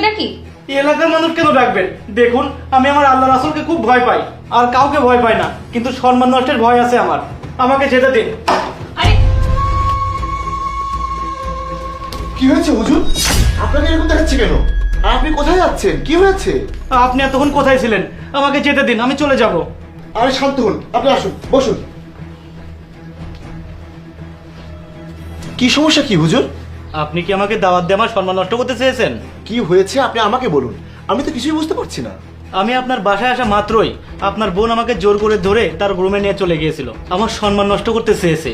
নাকি? এলাকার মানুষ কেন ডাকবেন? দেখুন, আমি আমার আল্লাহ রাসূলকে খুব ভয় পাই, আর কাউকে ভয় পাই না, কিন্তু সম্মান নষ্টের ভয় আছে আমার। আমাকে যেতে দিন। আরে কি হয়েছে হুজুর? আপনাকে এরকম দেখাচ্ছে কেন? আর আপনি কোথায় যাচ্ছেন? কি হয়েছে? আপনি এতক্ষণ কোথায় ছিলেন? আমাকে যেতে দিন, আমি চলে যাব। আরে শান্ত হন, আপনি আসুন, বসুন। কি সমস্যা কি হুজুর? আপনি কি আমাকে দাওয়াত দিয়ে আমার সম্মান নষ্ট করতে চেয়েছেন? কি হয়েছে আপনি আমাকে বলুন, আমি তো কিছুই বুঝতে পারছি না। আমি আপনার বাসায় আসা মাত্রই আপনার বোন আমাকে জোর করে ধরে তার রুমে নিয়ে চলে গিয়েছিল, আমার সম্মান নষ্ট করতে চেয়েছে।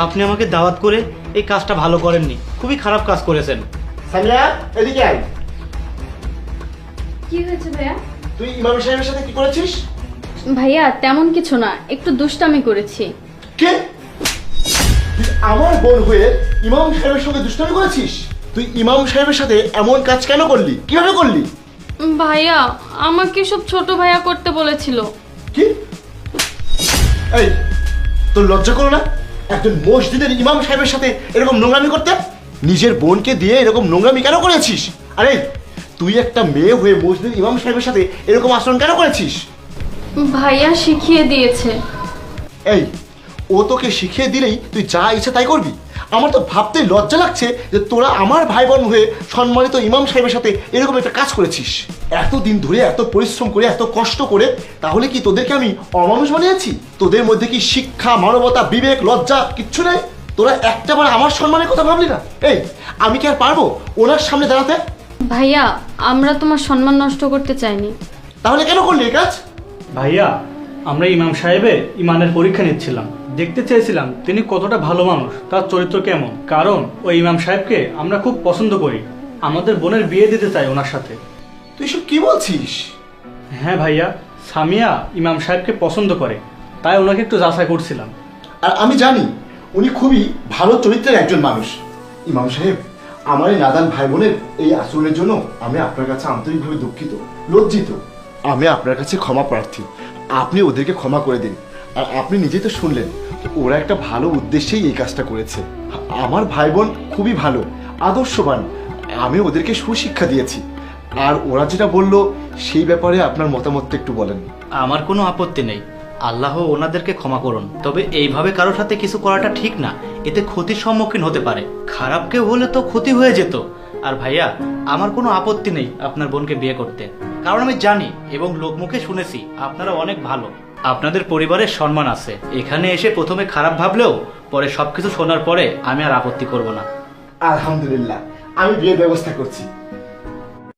আপনি আমাকে দাওয়াত করে এই কাজটা ভালো করেননি, খুবই খারাপ কাজ করেছেন। সামিয়া, এদিকে আয়। কি হয়েছে ভাইয়া? তুই ইমাম সাহেবের সাথে কি করেছিস? ভাইয়া তেমন কিছু না, একটু দুষ্টামি করেছি। কে? তুই আমার বোন হয়ে ইমাম সাহেবের সঙ্গে দুষ্টামি করেছিস? তুই ইমাম সাহেবের সাথে এমন কাজ কেন করলি? কিভাবে করলি? ভাইয়া আমাকে সব ছোট ভাইয়া করতে বলেছিল। কি? এই, তোর লজ্জা করো না একজন মসজিদের ইমাম সাহেবের সাথে এরকম নোংরামি করতে? নিজের বোনকে দিয়ে এরকম নোংরামি কেন করেছিস? আরে তুই একটা মেয়ে হয়ে মসজিদের ইমাম সাহেবের সাথে এরকম আচরণ কেন করেছিস? ভাইয়া শিখিয়ে দিয়েছে। এই, ও তোকে শিখিয়ে দিলেই তুই যা ইচ্ছা তাই করবি? আমার তো ভাবতেই লজ্জা লাগছে যে তোরা আমার ভাই বোন হয়ে সম্মানিত ইমাম সাহেবের সাথে এরকম একটা কাজ করেছিস। এতদিন ধরে এত পরিশ্রম করে এত কষ্ট করে, তাহলে কি তোদেরকে আমি অমানুষ বানিয়েছি? তোদের মধ্যে কি শিক্ষা, মানবতা, বিবেক, লজ্জা কিচ্ছু নেই? তোরা একটাবার আমার সম্মানের কথা ভাবলি না? এই, আমি কি আর পারবো ওনার সামনে দাঁড়াতে? ভাইয়া আমরা তোমার সম্মান নষ্ট করতে চাইনি। তাহলে কেন করলি এই কাজ? ভাইয়া, আমরা ইমাম সাহেবের ইমানের পরীক্ষা নিচ্ছিলাম, দেখতে চেয়েছিলাম তিনি কতটা ভালো মানুষ, তার চরিত্র কেমন। কারণ ওই ইমাম সাহেবকে আমরা খুব পছন্দ করি, আমাদের বোনের বিয়ে দিতে চাই ওনার সাথে। তুই সব কি বলছিস? হ্যাঁ ভাইয়া, সামিয়া ইমাম সাহেবকে পছন্দ করে, তাই ওনাকে একটু যাচাই করছিলাম। আর আমি জানি উনি খুবই ভালো চরিত্রের একজন মানুষ। ইমাম সাহেব, আমার এই নাদান ভাই বোনের এই আচরণের জন্য আমি আপনার কাছে আন্তরিকভাবে দুঃখিত, লজ্জিত। আমি আপনার কাছে ক্ষমা প্রার্থী, আপনি ওদেরকে ক্ষমা করে দিন। আর আপনি নিজেই তো শুনলেন, ওরা একটা ভালো উদ্দেশ্যেই এই কাজটা করেছে। আমার ভাই বোন খুবই ভালো, আদর্শবান, আমি ওদেরকে সুশিক্ষা দিয়েছি। আর ওরা যেটা বললো সেই ব্যাপারে আপনার মতামতটা একটু বলেন। আমার কোনো আপত্তি নেই, আল্লাহ ওনাদেরকে ক্ষমা করুন। তবে এইভাবে কারোর সাথে কিছু করাটা ঠিক না, এতে ক্ষতির সম্মুখীন হতে পারে। খারাপ কেউ হলে তো ক্ষতি হয়ে যেত। আর ভাইয়া, আমার কোনো আপত্তি নেই আপনার বোনকে বিয়ে করতে, কারণ আমি জানি এবং লোকমুখে শুনেছি আপনারা অনেক ভালো, আপনাদের পরিবারের সম্মান আছে। এখানে এসে প্রথমে খারাপ ভাবলেও পরে সবকিছু শোনার পরে আমি আর আপত্তি করব না। আলহামদুলিল্লাহ, আমি বিয়ের ব্যবস্থা করছি।